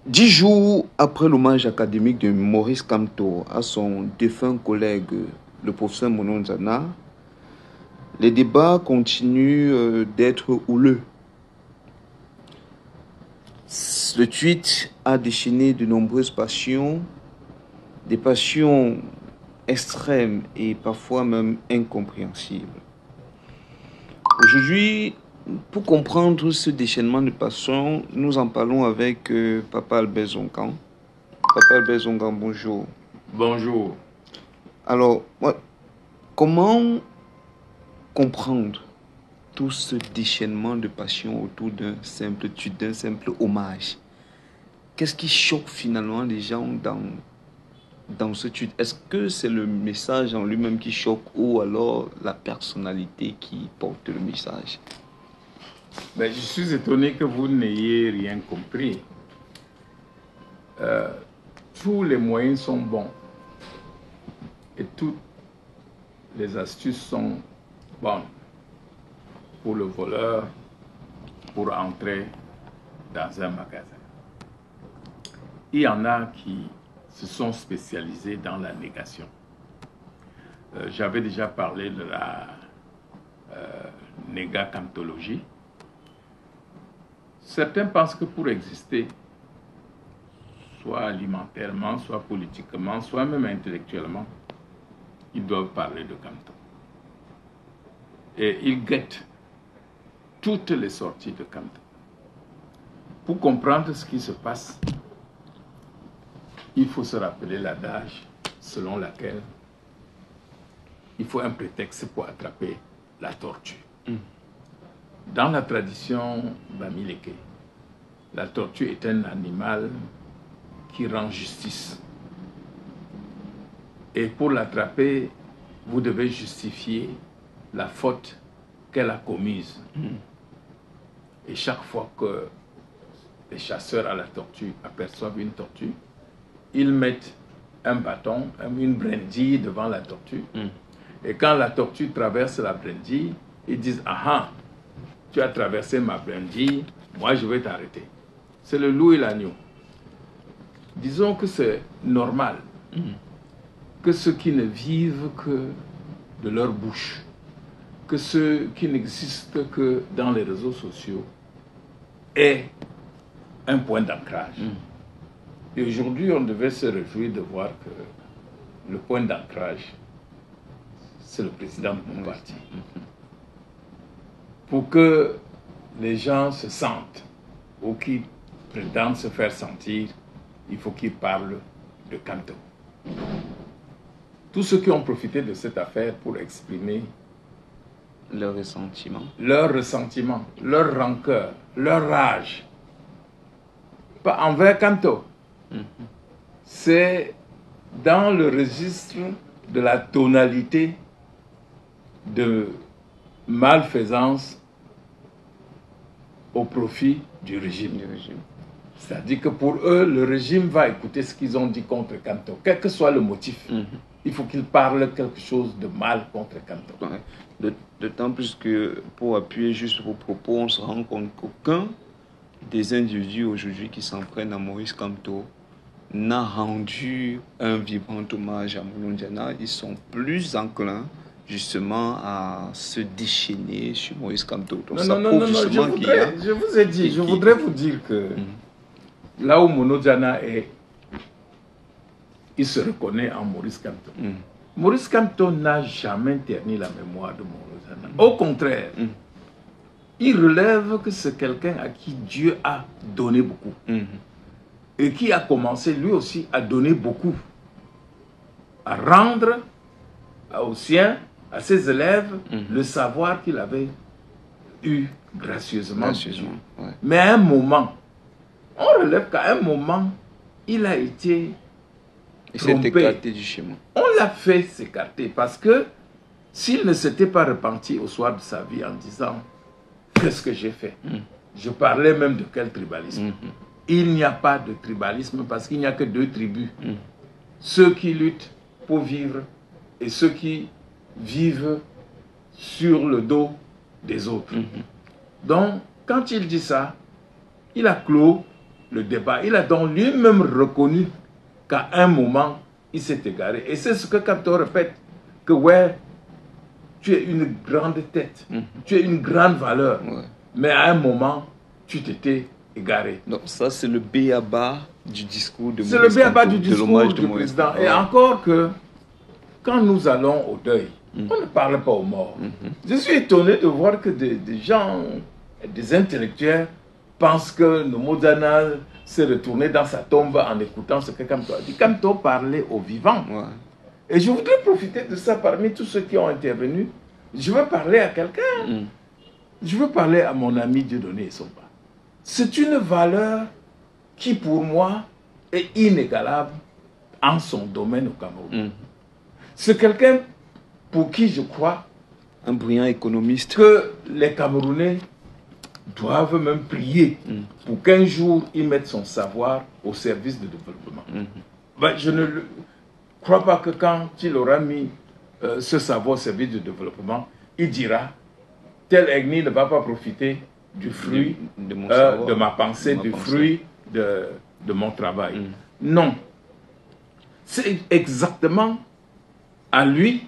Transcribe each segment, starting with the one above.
10 jours après l'hommage académique de Maurice Kamto à son défunt collègue, le professeur Mononzana, les débats continuent d'être houleux. Le tweet a déchaîné de nombreuses passions, des passions extrêmes et parfois même incompréhensibles. Aujourd'hui, pour comprendre ce déchaînement de passions, nous en parlons avec Papa Albert Zongan. Papa Albert Zongan, bonjour. Bonjour. Alors, comment comprendre tout ce déchaînement de passion autour d'un simple tweet, d'un simple hommage? Qu'est-ce qui choque finalement les gens dans ce tweet? Est-ce que c'est le message en lui-même qui choque ou alors la personnalité qui porte le message? Ben, je suis étonné que vous n'ayez rien compris. Tous les moyens sont bons et toutes les astuces sont bonnes pour le voleur pour entrer dans un magasin. Il y en a qui se sont spécialisés dans la négation. J'avais déjà parlé de la négacantologie. Certains pensent que pour exister, soit alimentairement, soit politiquement, soit même intellectuellement, ils doivent parler de Kamto. Et ils guettent toutes les sorties de Kamto. Pour comprendre ce qui se passe, il faut se rappeler l'adage selon laquelle il faut un prétexte pour attraper la tortue. Dans la tradition Bamileke, la tortue est un animal qui rend justice. Et pour l'attraper, vous devez justifier la faute qu'elle a commise. Et chaque fois que les chasseurs à la tortue aperçoivent une tortue, ils mettent un bâton, une brindille devant la tortue. Et quand la tortue traverse la brindille, ils disent « Ah ah, tu as traversé ma brindille, moi je vais t'arrêter. » C'est le loup et l'agneau. Disons que c'est normal que ceux qui ne vivent que de leur bouche, que ceux qui n'existent que dans les réseaux sociaux aient un point d'ancrage. Et aujourd'hui, on devait se réjouir de voir que le point d'ancrage, c'est le président de mon parti. Pour que les gens se sentent ou qui prétendent se faire sentir, il faut qu'ils parlent de Kamto. Tous ceux qui ont profité de cette affaire pour exprimer leur ressentiment, leur rancœur, leur rage, pas envers Kamto, c'est dans le registre de la tonalité de malfaisance au profit du régime. C'est-à-dire que pour eux, le régime va écouter ce qu'ils ont dit contre Kamto, quel que soit le motif. Il faut qu'ils parlent quelque chose de mal contre Kamto. D'autant plus que, pour appuyer juste vos propos, on se rend compte qu'aucun des individus aujourd'hui qui s'en prennent à Maurice Kamto n'a rendu un vibrant hommage à Mononzana. Ils sont plus enclins justement à se déchaîner sur Maurice Kamto. Donc non, je vous ai dit, je voudrais vous dire que là où Mononzana est, il se reconnaît en Maurice Kamto. Maurice Kamto n'a jamais terni la mémoire de Mononzana. Au contraire, il relève que c'est quelqu'un à qui Dieu a donné beaucoup. Et qui a commencé lui aussi à donner beaucoup, à rendre aux siens, à ses élèves, le savoir qu'il avait eu gracieusement. Mais à un moment, on relève qu'à un moment, il a été trompé. Du chemin. On l'a fait s'écarter parce que s'il ne s'était pas repenti au soir de sa vie en disant « Qu'est-ce que j'ai fait ?» Je parlais même de quel tribalisme. Il n'y a pas de tribalisme parce qu'il n'y a que deux tribus. Ceux qui luttent pour vivre et ceux qui vivent sur le dos des autres. Donc, quand il dit ça, il a clos le débat. Il a donc lui-même reconnu qu'à un moment, il s'est égaré. Et c'est ce que Kamto répète, que ouais, tu es une grande tête, tu es une grande valeur, mais à un moment, tu t'étais égaré. Donc ça, c'est le b.a.-ba du discours de Maurice C'est le b.a.-ba Kamto, du discours du président. Et encore que, quand nous allons au deuil, on ne parle pas aux morts. Je suis étonné de voir que des gens, des intellectuels, pensent que Nomozana s'est retourné dans sa tombe en écoutant ce que Kamto a dit. Kamto parlait aux vivants. Et je voudrais profiter de ça parmi tous ceux qui ont intervenu. Je veux parler à quelqu'un. Je veux parler à mon ami Dieudonné Essomba. C'est une valeur qui, pour moi, est inégalable en son domaine au Cameroun. C'est quelqu'un pour qui je crois un brillant économiste que les Camerounais doivent même prier pour qu'un jour il mette son savoir au service du développement. Ben, je ne crois pas que quand il aura mis ce savoir au service du développement, il dira tel ethnie ne va pas profiter du fruit de ma pensée, du fruit de mon travail. Non. C'est exactement à lui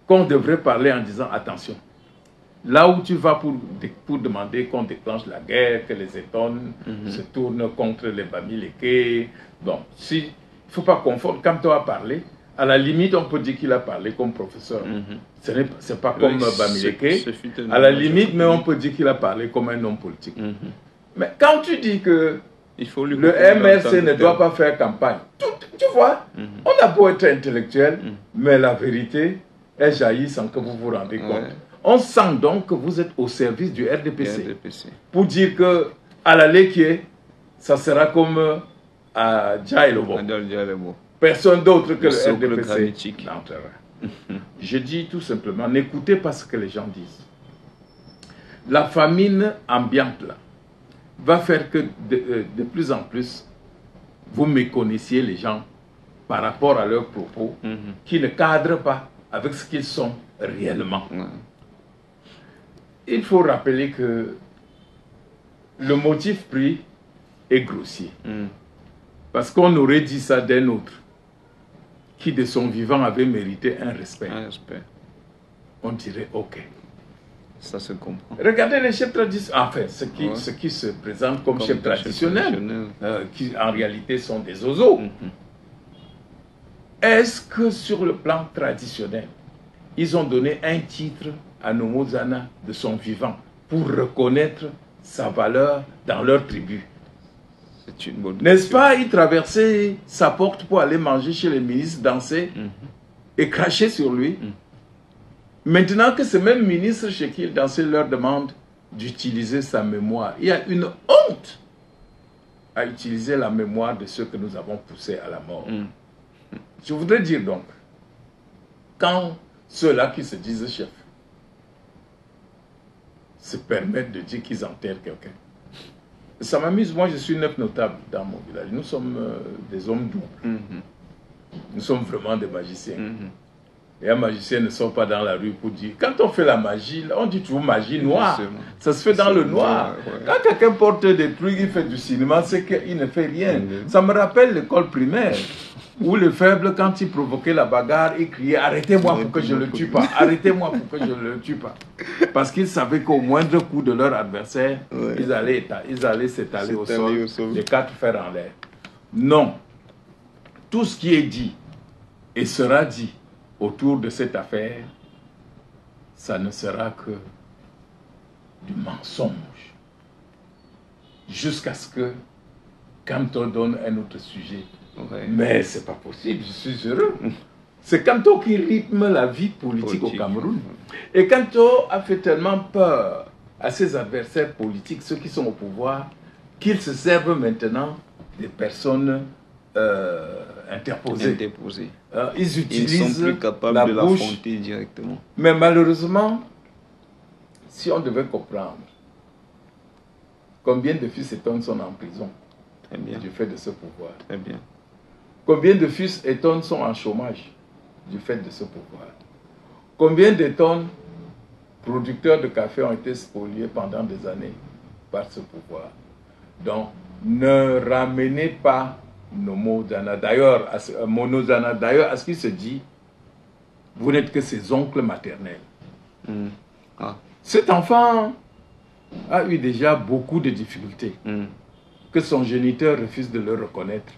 qu'on devrait parler en disant attention. Là où tu vas pour demander qu'on déclenche la guerre, que les Étonnes se tournent contre les Bamileke. Bon, il ne faut pas confondre. Quand tu as parlé, à la limite, on peut dire qu'il a parlé comme professeur. Ce n'est pas comme Bamileke. À la limite, mais on peut dire qu'il a parlé comme un homme politique. Mais quand tu dis que le MRC ne doit pas faire campagne, tu vois, on a beau être intellectuel, mais la vérité, elle jaillit sans que vous vous rendez compte. On sent donc que vous êtes au service du RDPC. Pour dire que à la Léquier, ça sera comme à Djaïlobo. Personne d'autre que le RDPC n'entrera. Je dis tout simplement, n'écoutez pas ce que les gens disent. La famine ambiante là va faire que de plus en plus, vous méconnaissiez les gens par rapport à leurs propos qui ne cadrent pas avec ce qu'ils sont réellement. Il faut rappeler que le motif pris est grossier. Parce qu'on aurait dit ça d'un autre qui de son vivant avait mérité un respect. On dirait ok. Ça se comprend. Regardez les chefs traditionnels, enfin ceux qui se présentent comme chefs traditionnels, qui en réalité sont des oiseaux. Est-ce que sur le plan traditionnel, ils ont donné un titre à Nomozana de son vivant pour reconnaître sa valeur dans leur tribu? N'est-ce pas, il traversait sa porte pour aller manger chez les ministres, danser et cracher sur lui. Maintenant que ces mêmes ministres chez qui il dansait leur demande d'utiliser sa mémoire, il y a une honte à utiliser la mémoire de ceux que nous avons poussés à la mort. Je voudrais dire donc, quand ceux-là qui se disent chefs se permettent de dire qu'ils enterrent quelqu'un, ça m'amuse. Moi, je suis neuf notable dans mon village. Nous sommes des hommes doubles. Nous sommes vraiment des magiciens. Et un magicien ne sort pas dans la rue pour dire... Quand on fait la magie, on dit toujours magie noire. Ça se fait dans le noir. Quand quelqu'un porte des trucs, il fait du cinéma, c'est qu'il ne fait rien. Ça me rappelle l'école primaire, où le faible, quand il provoquait la bagarre, il criait « Arrêtez-moi pour que je ne le tue pas. Arrêtez-moi pour que je ne le tue pas. » Parce qu'ils savaient qu'au moindre coup de leur adversaire, ils allaient s'étaler au sol, les quatre fers en l'air. Non. Tout ce qui est dit et sera dit autour de cette affaire, ça ne sera que du mensonge. Jusqu'à ce que, quand on donne un autre sujet, mais c'est pas possible, je suis heureux. C'est Kamto qui rythme la vie politique au Cameroun. Et Kamto a fait tellement peur à ses adversaires politiques, ceux qui sont au pouvoir, qu'ils se servent maintenant des personnes interposées. Ils utilisent Ils sont plus capables de l'affronter directement. Mais malheureusement, si on devait comprendre combien de fils et tonnes sont en prison du fait de ce pouvoir. Très bien. Combien de fils et tonnes sont en chômage du fait de ce pouvoir. Combien de tonnes producteurs de café ont été spoliés pendant des années par ce pouvoir. Donc, ne ramenez pas Nomozana. D'ailleurs, à ce qu'il se dit, vous n'êtes que ses oncles maternels. Ah. Cet enfant a eu déjà beaucoup de difficultés. Que son géniteur refuse de le reconnaître,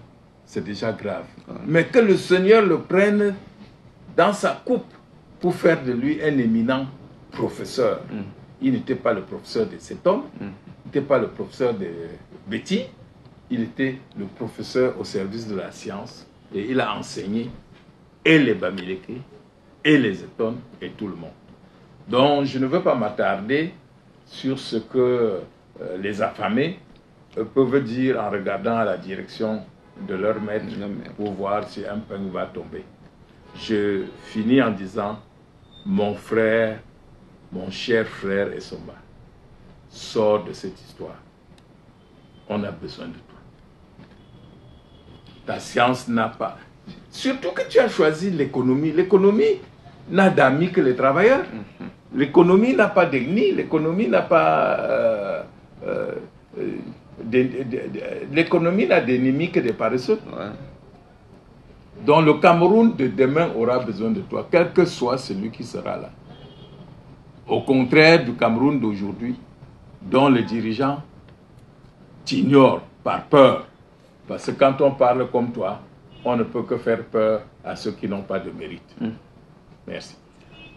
c'est déjà grave. Mais que le Seigneur le prenne dans sa coupe pour faire de lui un éminent professeur. Il n'était pas le professeur de cet homme, il n'était pas le professeur de Betty, il était le professeur au service de la science et il a enseigné et les Bamileke, et les Eton, et tout le monde. Donc, je ne veux pas m'attarder sur ce que les affamés peuvent dire en regardant à la direction de leur maître pour voir si un pain va tomber. Je finis en disant, mon frère, mon cher frère Essomba, sors de cette histoire. On a besoin de toi. Ta science n'a pas... Surtout que tu as choisi l'économie. L'économie n'a d'amis que les travailleurs. L'économie n'a pas d'ennemis. L'économie n'a pas... l'économie n'a d'ennemis que des paresseux. Donc le Cameroun de demain aura besoin de toi, quel que soit celui qui sera là. Au contraire du Cameroun d'aujourd'hui, dont les dirigeants t'ignorent par peur. Parce que quand on parle comme toi, on ne peut que faire peur à ceux qui n'ont pas de mérite. Merci.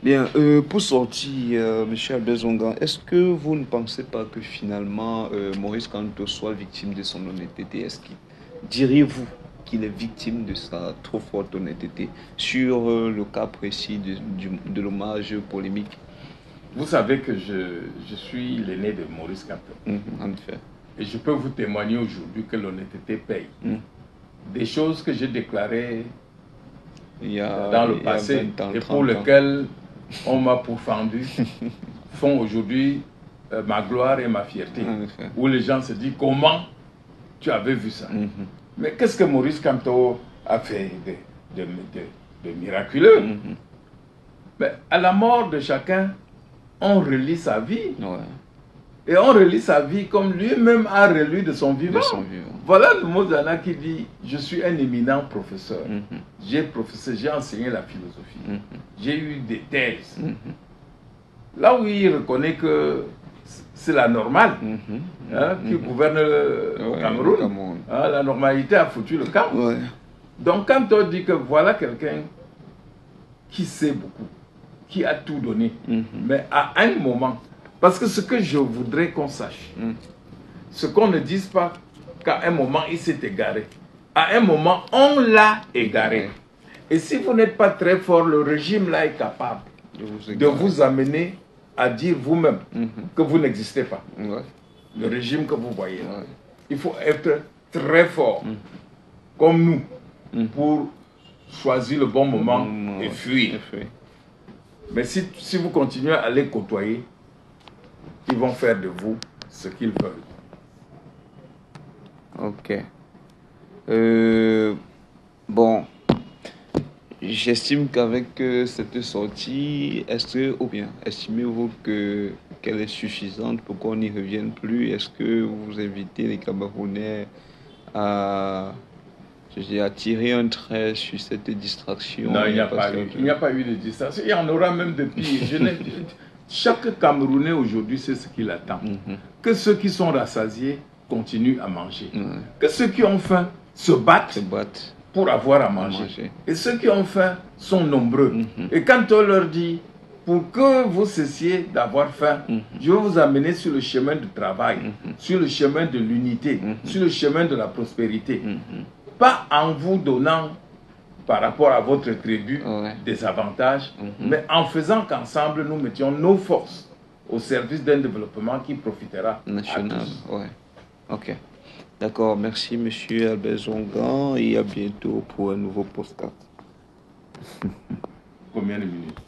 Bien, pour sortir, M. Albert Zongan, est-ce que vous ne pensez pas que finalement Maurice Kamto soit victime de son honnêteté? Est-ce que diriez-vous qu'il est victime de sa trop forte honnêteté sur le cas précis de l'hommage polémique? Vous savez que je suis l'aîné de Maurice Kamto. En effet. Et je peux vous témoigner aujourd'hui que l'honnêteté paye. Des choses que j'ai déclarées dans le passé et pour lesquelles on m'a pourfendu font aujourd'hui ma gloire et ma fierté. Où les gens se disent comment tu avais vu ça. Mais qu'est-ce que Maurice Kamto a fait de miraculeux? Mais à la mort de chacun, on relit sa vie. Et on relit sa vie comme lui-même a relu de son vivant. Voilà le mot d'Anna qui dit, je suis un éminent professeur. J'ai enseigné la philosophie. J'ai eu des thèses. Là où il reconnaît que c'est la normale qui gouverne le Cameroun. La normalité a foutu le camp. Donc quand on dit que voilà quelqu'un qui sait beaucoup, qui a tout donné, mais à un moment, parce que ce que je voudrais qu'on sache, ce qu'on ne dise pas qu'à un moment il s'est égaré. À un moment, on l'a égaré. Et si vous n'êtes pas très fort, le régime là est capable de vous amener à dire vous-même que vous n'existez pas. Le régime que vous voyez là. Il faut être très fort, comme nous, pour choisir le bon moment et fuir. Mais si vous continuez à les côtoyer, ils vont faire de vous ce qu'ils veulent. Ok. Bon, j'estime qu'avec cette sortie, ou bien estimez-vous qu'elle est suffisante pour qu'on n'y revienne plus? Est-ce que vous invitez les Camerounais à tirer un trait sur cette distraction? Non, il n'y a pas eu de distraction. Il y en aura même de pire. Chaque Camerounais aujourd'hui sait ce qu'il attend. Que ceux qui sont rassasiés continuent à manger. Que ceux qui ont faim se battent pour avoir à manger. Et ceux qui ont faim sont nombreux. Et quand on leur dit, pour que vous cessiez d'avoir faim, je vais vous amener sur le chemin du travail, sur le chemin de l'unité, sur le chemin de la prospérité. Pas en vous donnant par rapport à votre tribu des avantages, mais en faisant qu'ensemble nous mettions nos forces au service d'un développement qui profitera national. À tous. Ok. D'accord. Merci, Monsieur Albert Zongan, et à bientôt pour un nouveau postcard. Combien de minutes?